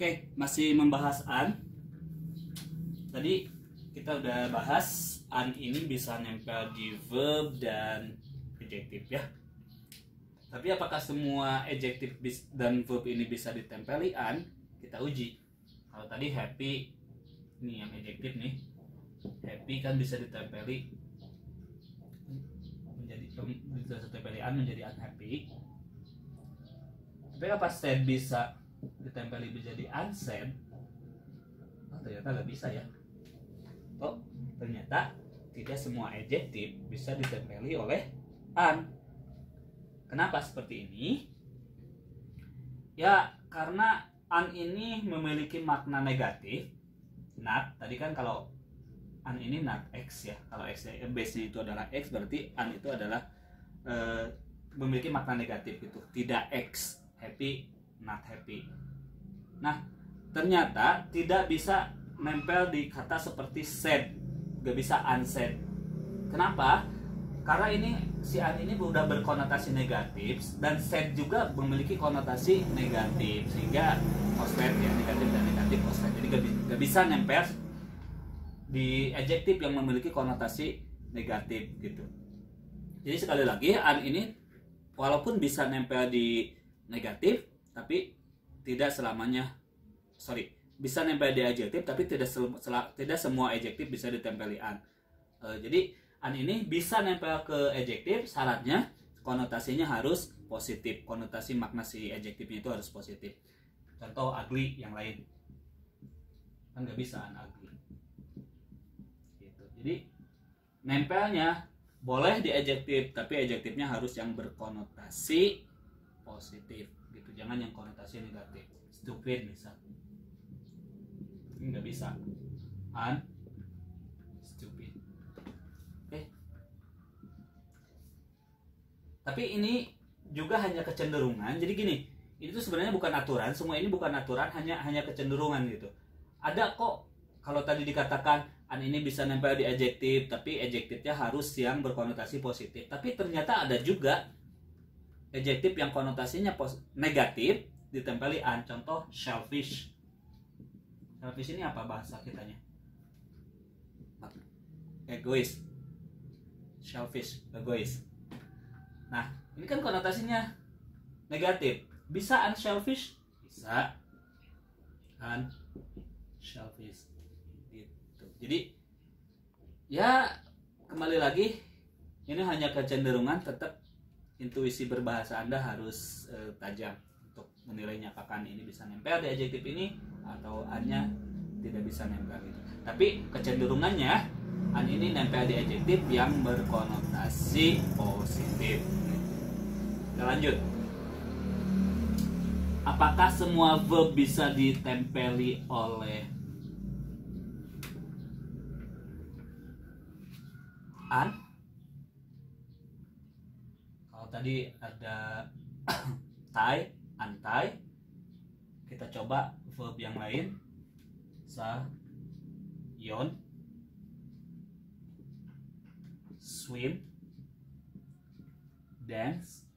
Oke, masih membahas an. Tadi kita udah bahas an ini bisa nempel di verb dan adjektif ya. Tapi apakah semua adjektif dan verb ini bisa ditempeli an? Kita uji. Kalau tadi happy, ini yang adjektif nih. Happy kan bisa ditempeli menjadi unhappy. Tapi apa sad bisa ditempeli menjadi unsaid? Oh, ternyata nggak bisa ya. Oh, ternyata tidak semua adjektif bisa ditempeli oleh an. Kenapa seperti ini? Ya, karena an ini memiliki makna negatif. Not, tadi kan kalau an ini not x ya. Kalau x base-nya itu adalah x, berarti an itu adalah memiliki makna negatif gitu. Tidak x, happy, not happy. Nah, ternyata tidak bisa nempel di kata seperti sad, gak bisa unsaid. Kenapa? Karena ini si an ini udah berkonotasi negatif dan sad juga memiliki konotasi negatif, sehingga posted ya, negatif dan negatif posted. Jadi gak bisa nempel di adjektif yang memiliki konotasi negatif gitu. Jadi sekali lagi an ini walaupun bisa nempel di negatif, tapi tidak selamanya bisa nempel di adjektif, tapi tidak semua adjektif bisa ditempeli an. Jadi an ini bisa nempel ke adjektif, syaratnya konotasinya harus positif. Konotasi makna si adjektifnya itu harus positif. Contoh ugly yang lain kan nggak bisa an ugly gitu. Jadi nempelnya boleh di adjektif, tapi adjektifnya harus yang berkonotasi positif gitu, jangan yang konotasi negatif. Stupid misal, ini nggak bisa an stupid. Oke. Tapi ini juga hanya kecenderungan. Jadi gini, itu sebenarnya bukan aturan. Semua ini bukan aturan, hanya kecenderungan gitu. Ada kok kalau tadi dikatakan an ini bisa nempel di adjektif, tapi adjektifnya harus yang berkonotasi positif. Tapi ternyata ada juga adjektif yang konotasinya negatif ditempeli an. Contoh selfish. Selfish ini apa bahasa kitanya? Egois. Selfish, egois. Nah, ini kan konotasinya negatif. Bisa unselfish? Bisa. Unselfish. Gitu. Jadi ya kembali lagi, ini hanya kecenderungan. Tetap intuisi berbahasa Anda harus tajam untuk menilainya, apakah ini bisa nempel di adjektif ini atau an-nya tidak bisa nempel gitu. Tapi kecenderungannya an ini nempel di adjektif yang berkonotasi positif. Kita lanjut. Apakah semua verb bisa ditempeli oleh an? Kalau tadi ada tie, untie, kita coba verb yang lain. Yawn, swim, dance.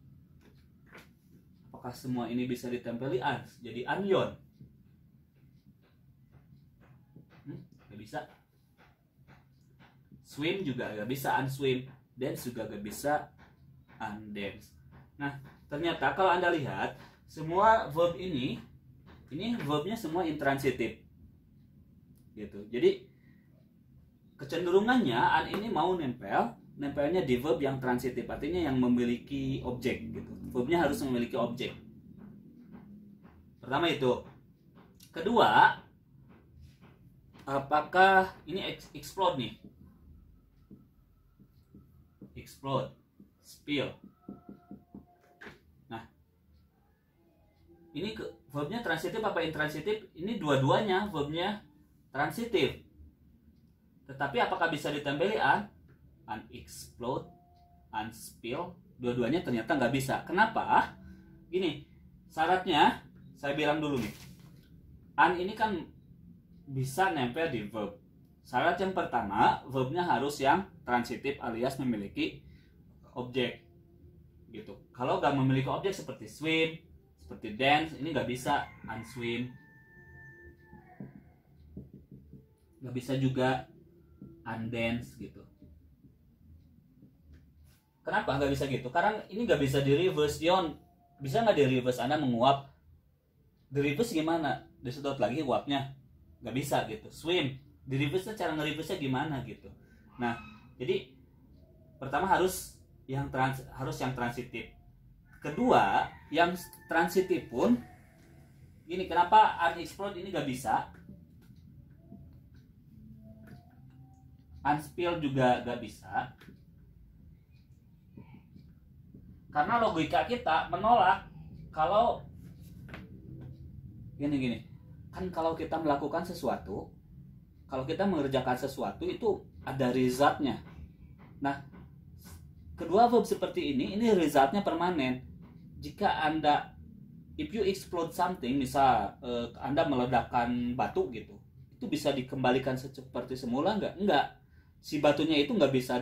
Apakah semua ini bisa ditempeli an? Jadi yawn. Gak bisa. Swim juga gak bisa unswim. Dance juga gak bisa undance. Nah, ternyata kalau Anda lihat semua verb ini verbnya semua intransitif gitu. Jadi kecenderungannya an ini mau nempelnya di verb yang transitif, artinya yang memiliki objek gitu. Verbnya harus memiliki objek. Pertama itu. Kedua, apakah ini explode nih? Explode, spill. Nah, ini verbnya transitif apa intransitif? Ini dua-duanya verbnya transitif. Tetapi apakah bisa ditempeli an? Unexplode, unspill, dua-duanya ternyata nggak bisa. Kenapa? Gini, syaratnya saya bilang dulu nih. An ini kan bisa nempel di verb. Syarat yang pertama, verbnya harus yang transitif alias memiliki objek gitu. Kalau nggak memiliki objek seperti swim, seperti dance, ini nggak bisa unswim, nggak bisa juga undance gitu. Kenapa nggak bisa gitu? Karena ini nggak bisa di reverse. Dion, bisa nggak di reverse? Anda menguap, di reverse gimana? Disedot lagi uapnya, nggak bisa gitu. Swim, di reverse cara nge-reverse-nya gimana gitu. Nah, jadi pertama harus yang transitif. Kedua, yang transitif pun gini, kenapa unexplode ini nggak bisa? Unspill juga nggak bisa. Karena logika kita menolak kalau gini. Kan kalau kita melakukan sesuatu, kalau kita mengerjakan sesuatu itu ada resultnya. Nah, kedua verb seperti ini resultnya permanen. Jika Anda, if you explode something, misal Anda meledakkan batu gitu, itu bisa dikembalikan seperti semula nggak? Nggak. Si batunya itu nggak bisa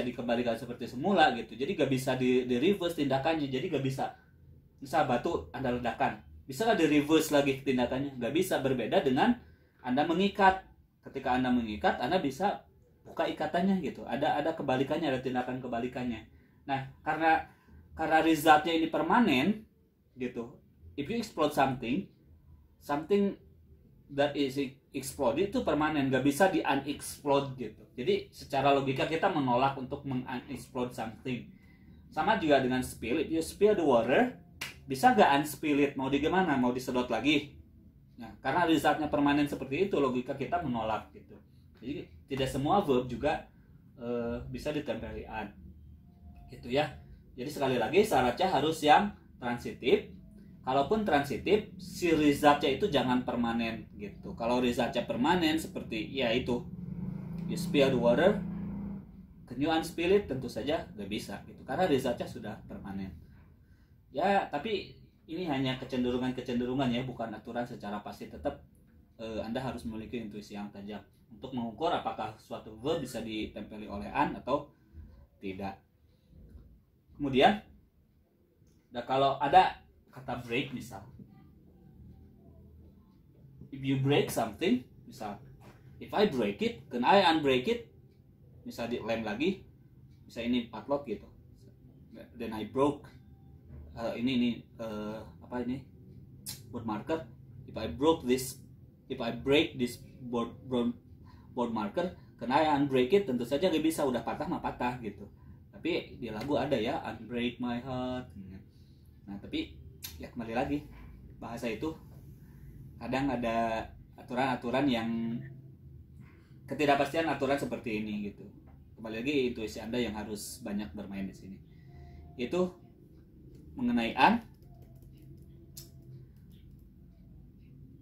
dikembalikan seperti semula gitu. Jadi nggak bisa di reverse tindakannya. Jadi nggak bisa, misal batu Anda ledakan, bisa nggak di reverse lagi tindakannya? Nggak bisa. Berbeda dengan Anda mengikat. Ketika Anda mengikat, Anda bisa buka ikatannya gitu. Ada kebalikannya, ada tindakan kebalikannya. Nah, karena resultnya ini permanen gitu. If you explode something that is exploded itu permanen, nggak bisa di unexplode gitu. Jadi secara logika kita menolak untuk meng-unexplode something. Sama juga dengan spill. If you spill the water, bisa nggak unspill it? Mau gimana? Mau disedot lagi? Nah, karena resultnya permanen seperti itu, logika kita menolak gitu. Jadi tidak semua verb juga bisa ditempeli un gitu ya. Jadi sekali lagi syaratnya harus yang transitif. Kalaupun transitif, si resultnya itu jangan permanen gitu. Kalau resultnya permanen seperti ya itu, you spill the water, can you unspill it? Tentu saja nggak bisa gitu, karena resultnya sudah permanen. Ya, tapi ini hanya kecenderungan ya, bukan aturan secara pasti. Tetap Anda harus memiliki intuisi yang tajam untuk mengukur apakah suatu verb bisa ditempeli oleh an atau tidak. Kemudian, nah kalau ada kata break misal, if you break something, misal if I break it, can I unbreak it? Misal dilem lagi, misal ini padlock gitu, then I broke ini board marker. If I break this board marker, can I unbreak it? Tentu saja gak bisa, udah patah mah patah gitu. Tapi di lagu ada ya, unbreak my heart. Nah, tapi ya kembali lagi, bahasa itu kadang ada aturan-aturan yang ketidakpastian aturan seperti ini gitu. Kembali lagi intuisi Anda yang harus banyak bermain di sini. Itu mengenai an.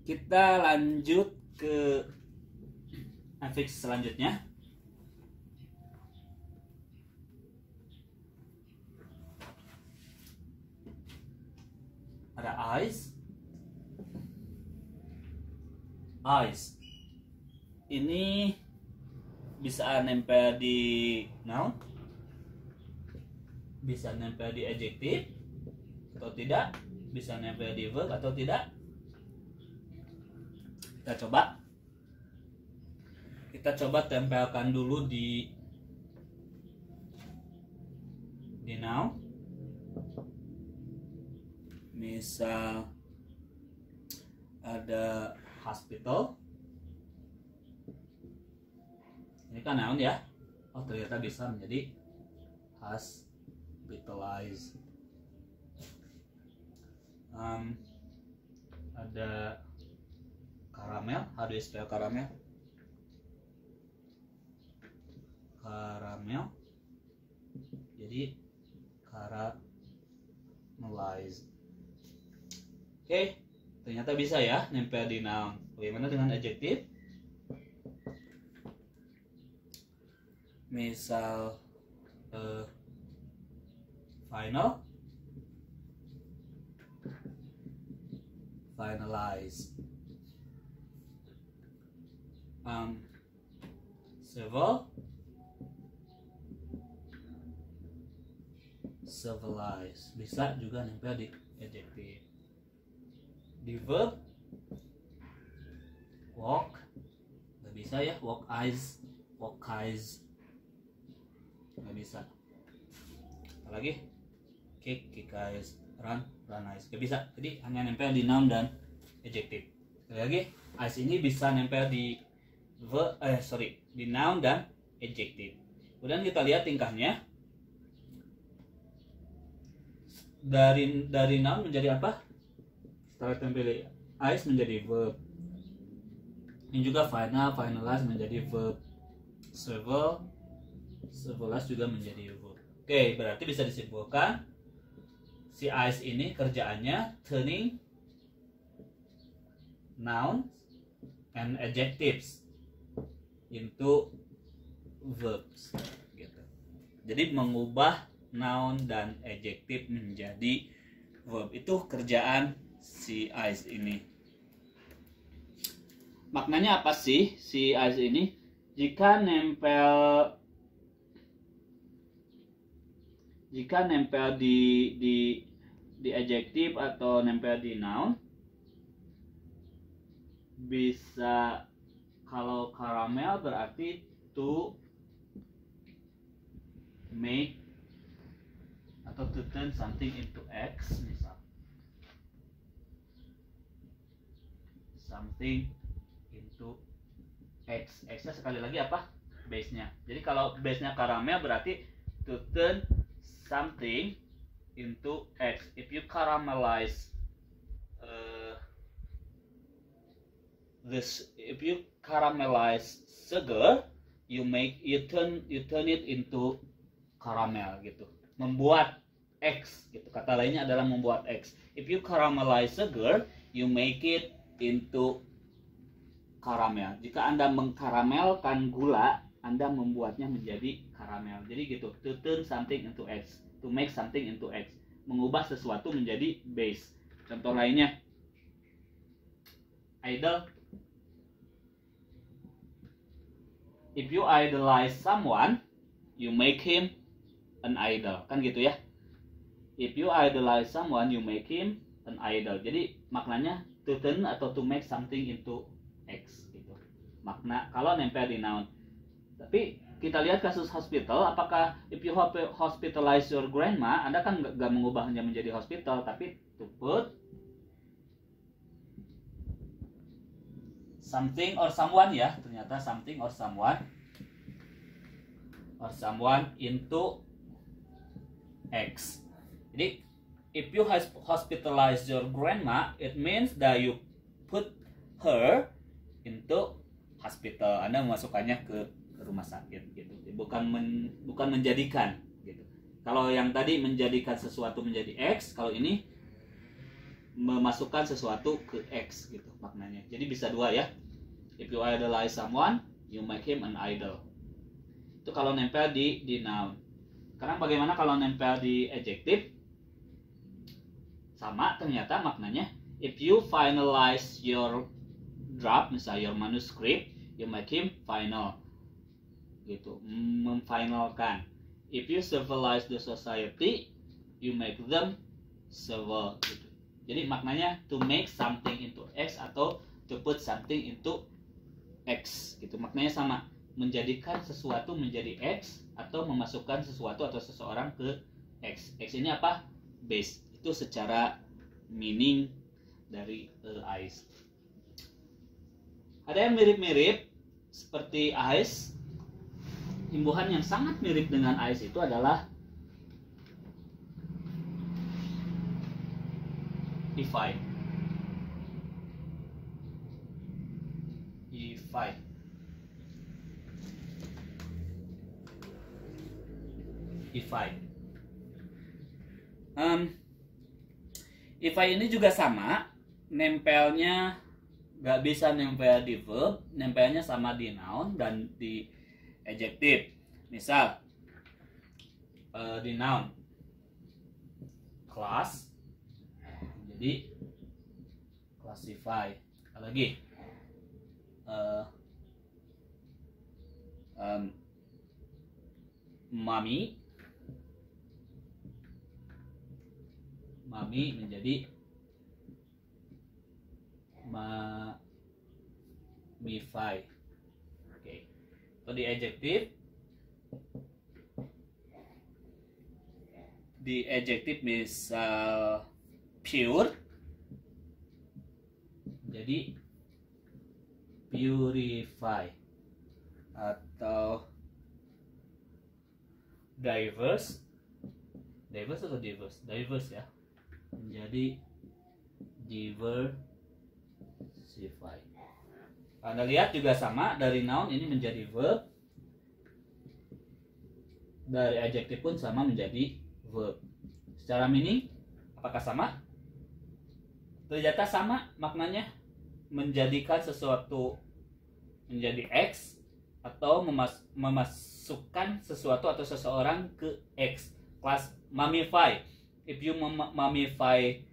Kita lanjut ke afix selanjutnya. Ada eyes. Ini bisa nempel di noun, bisa nempel di adjective atau tidak, bisa nempel di verb atau tidak. Kita coba tempelkan dulu di noun. Misal ada hospital, ini kan noun ya. Oh, ternyata bisa menjadi hospitalized. Ada caramel, how do you spell caramel? Caramel, jadi caramelized. Oke, ternyata bisa ya nempel di noun. Bagaimana dengan adjective? Misal final, finalize. Civil, civilize. Bisa juga nempel di adjective. Di verb, walk, bisa ya, walk eyes, nggak bisa. Apalagi kick eyes, run eyes, nggak bisa. Jadi hanya nempel di noun dan adjective. Sekali lagi, eyes ini bisa nempel di di noun dan adjective. Kemudian kita lihat tingkahnya. Dari noun menjadi apa? Setelah tempel eyes menjadi verb. Ini juga finalize menjadi verb. Serverless juga menjadi verb. Oke, berarti bisa disimpulkan si eyes ini kerjaannya turning noun and adjectives into verbs gitu. Jadi mengubah noun dan adjective menjadi verb, itu kerjaan si eyes ini. Maknanya apa sih si eyes ini? Jika nempel di adjective atau nempel di noun, bisa, kalau caramel berarti to make atau to turn something into X, misal something into X. X nya sekali lagi apa? Base nya. Jadi kalau base nya caramel berarti to turn something into X. If you caramelize sugar, you turn it into caramel gitu. Membuat X gitu. Kata lainnya adalah membuat X. If you caramelize sugar, you make it into caramel. Jika Anda mengkaramelkan gula, Anda membuatnya menjadi karamel. Jadi gitu, to turn something into X, to make something into X, mengubah sesuatu menjadi base. Contoh lainnya, idol. If you idolize someone, you make him an idol, kan gitu ya. If you idolize someone, you make him an idol. Jadi maknanya to turn atau to make something into X gitu. Makna kalau nempel di noun. Tapi kita lihat kasus hospital, apakah if you hospitalize your grandma, Anda kan nggak mengubahnya menjadi hospital, tapi to put something or someone ya, ternyata something or someone into X. Jadi if you hospitalize your grandma, it means that you put her into hospital. Anda memasukkannya ke rumah sakit gitu. Bukan menjadikan gitu. Kalau yang tadi menjadikan sesuatu menjadi X, kalau ini memasukkan sesuatu ke X gitu maknanya. Jadi bisa dua ya. If you idolize someone, you make him an idol. Itu kalau nempel di noun. Sekarang bagaimana kalau nempel di adjective? Sama ternyata maknanya. If you finalize your draft, misalnya your manuscript, you make him final. Gitu, memfinalkan. If you civilize the society, you make them civil gitu. Jadi maknanya to make something into X atau to put something into X gitu. Maknanya sama, menjadikan sesuatu menjadi X atau memasukkan sesuatu atau seseorang ke X. X ini apa? Base. Itu secara meaning dari eyes. Ada yang mirip-mirip seperti eyes. Imbuhan yang sangat mirip dengan eyes itu adalah if I. If I ini juga sama, nempelnya nggak bisa nempel di verb, nempelnya sama di noun dan di adjective. Misal di noun class, jadi classify. Lagi mami menjadi mamify. atau di adjective. Di adjective misal pure, jadi purify, atau diverse atau diverse ya, menjadi diversify. Anda lihat juga sama, dari noun ini menjadi verb, dari adjective pun sama menjadi verb. Secara meaning apakah sama? Ternyata sama maknanya, menjadikan sesuatu menjadi X atau memasukkan sesuatu atau seseorang ke X. Kelas mummify. If you mummify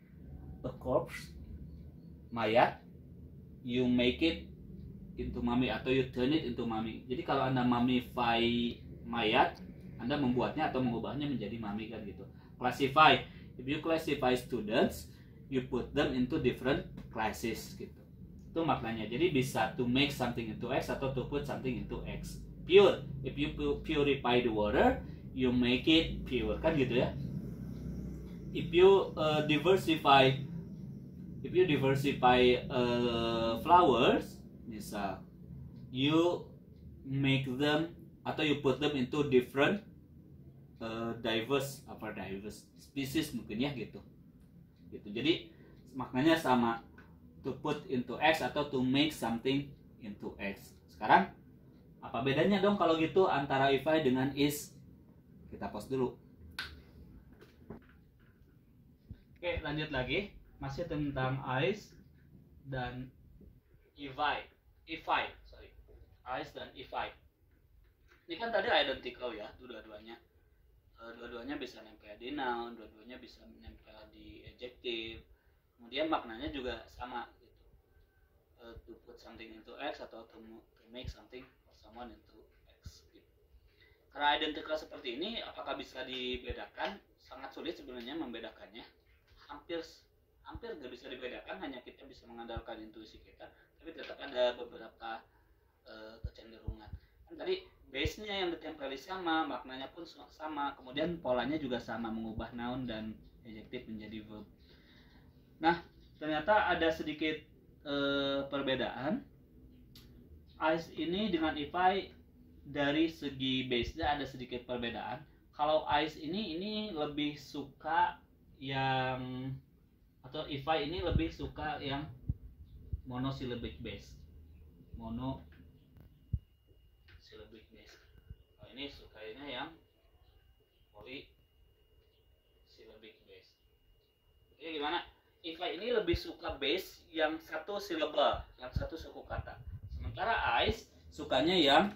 a corpse, mayat, you make it into mummy atau you turn it into mummy. Jadi kalau Anda mummify mayat, Anda membuatnya atau mengubahnya menjadi mummy kan gitu. Classify. If you classify students, you put them into different classes gitu. Itu maknanya. Jadi bisa to make something into X atau to put something into X. Pure. If you purify the water, you make it pure kan gitu ya. If you diversify flowers, misal you make them atau you put them into different diverse species mungkin ya gitu. Jadi maknanya sama, to put into X atau to make something into X. Sekarang apa bedanya dong kalau gitu antara ify dengan is? Kita pause dulu. Oke, lanjut lagi, masih tentang is dan ify. Is dan ify. Ini kan tadi identical ya, dua-duanya. Dua-duanya bisa nempel di noun, dua-duanya bisa nempel di adjective. Kemudian maknanya juga sama gitu. To put something into X atau to make something or someone into X gitu. Karena identical seperti ini, apakah bisa dibedakan? Sangat sulit sebenarnya membedakannya. Hampir nggak bisa dibedakan, hanya kita bisa mengandalkan intuisi kita. Tapi tetap ada beberapa kecenderungan. Kan tadi base-nya yang ditempeli sama, maknanya pun sama, kemudian polanya juga sama, mengubah noun dan adjective menjadi verb. Nah, ternyata ada sedikit perbedaan. Is ini dengan ify dari segi base-nya ada sedikit perbedaan. Kalau is ini lebih suka yang, atau ify ini lebih suka yang monosyllabic base. Ini sukanya yang polysyllabic base. Oke, gimana? Ify ini lebih suka base yang satu syllable, yang satu suku kata. Sementara is sukanya yang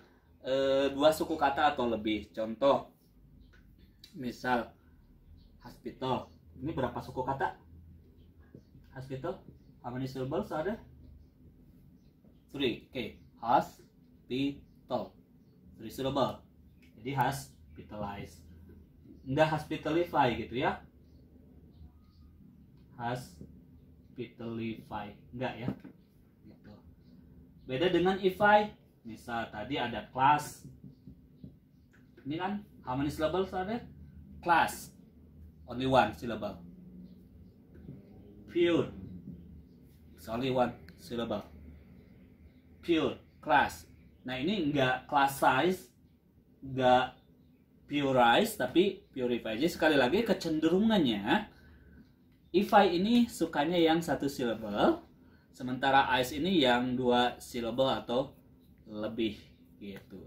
dua suku kata atau lebih. Contoh, misal hospital. Ini berapa suku kata? Hospital, how many syllables ada? 3. Oke, hospital. 3 syllable. Jadi hospitalize. Enggak hospitalify gitu ya. Hospitalify. Enggak ya. Gitu. Beda dengan ify. Misal tadi ada class. Ini kan how many syllables ada? Class. Only 1 syllable. Pure. It's only 1 syllable. Pure. Class. Nah ini enggak class size, enggak purize, tapi purify. Jadi sekali lagi kecenderungannya, ify ini sukanya yang satu syllable, sementara is ini yang 2 syllable atau lebih gitu.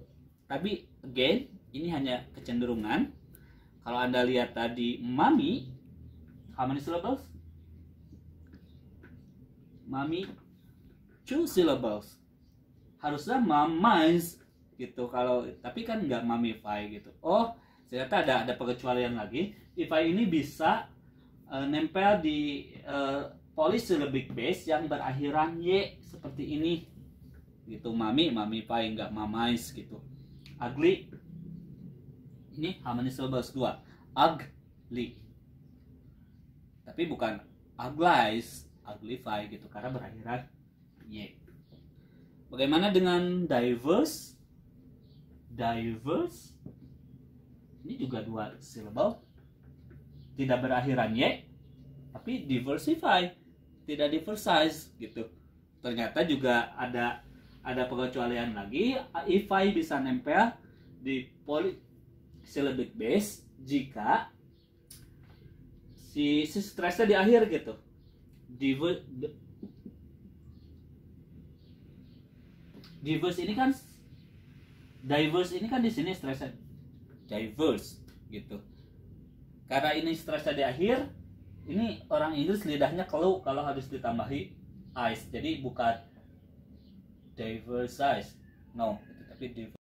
Tapi again, ini hanya kecenderungan. Kalau Anda lihat tadi mommy, how many syllables? Mommy 2 syllables. Harusnya mamize gitu, kalau tapi kan nggak mummify gitu. Oh, ternyata ada pengecualian lagi. Ify ini bisa nempel di polysyllabic base yang berakhiran y seperti ini gitu. Mummify, nggak mamize gitu. Ugly, ini how many syllables? 2. Ugly, tapi bukan uglies, uglify gitu, karena berakhiran y. Bagaimana dengan diverse? diverse, ini juga 2 syllable, tidak berakhiran y, tapi diversify, tidak diversize gitu. Ternyata juga ada pengecualian lagi, ify bisa nempel di polysyllabic base jika si stressnya di akhir gitu. Diverse ini kan di sini stressnya diverse gitu. Karena ini stressnya di akhir, ini orang Inggris lidahnya keluh kalau harus ditambahi ice. Jadi bukan diverse size, no, tapi diverse.